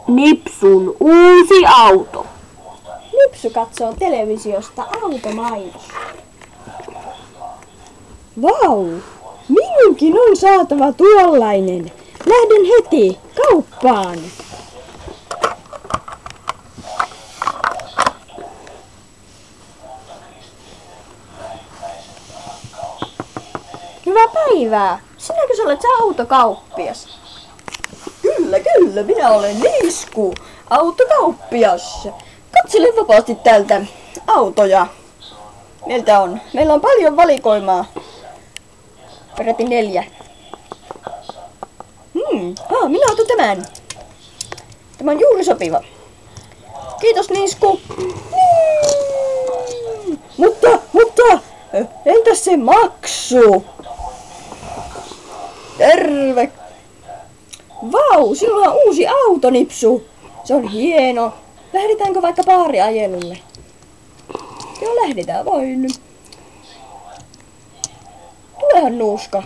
Nipsun uusi auto. Nipsu katsoo televisiosta automainos. Vau! Minunkin on saatava tuollainen. Lähden heti kauppaan. Hyvää päivää! Sinäkö sä olet se autokauppias? Kyllä, minä olen Niisku, autokauppias. Katsele vapaasti täältä autoja. Meillä on paljon valikoimaa. Peräti 4. Minä otan tämän. Tämä on juuri sopiva. Kiitos Niisku. Mutta, entäs se maksu? Terve. Vau, sinulla on uusi auto, Nipsu. Se on hieno. Lähdetäänkö vaikka baariajelulle? Joo, lähdetään vain. Tulehan nuuska.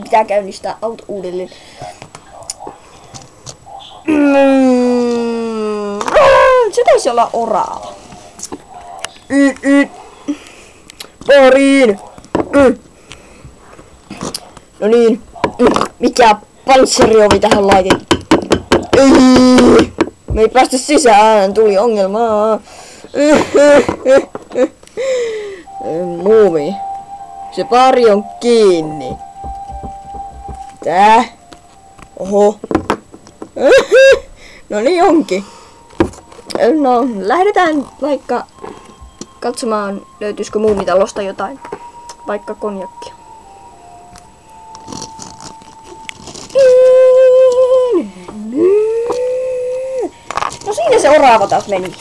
Pitää käynnistää auto uudelleen. Se taisi olla orava. Baariin. No niin, mikä pansseriovi tähän laitettiin? Me ei päästä sisään, tuli ongelmaa. Muumi, se baari on kiinni. Tää? Oho. No niin onkin. No, lähdetään vaikka katsomaan, löytyisikö Muumitalosta jotain, vaikka konjakkia. No siinä se orava taas meni.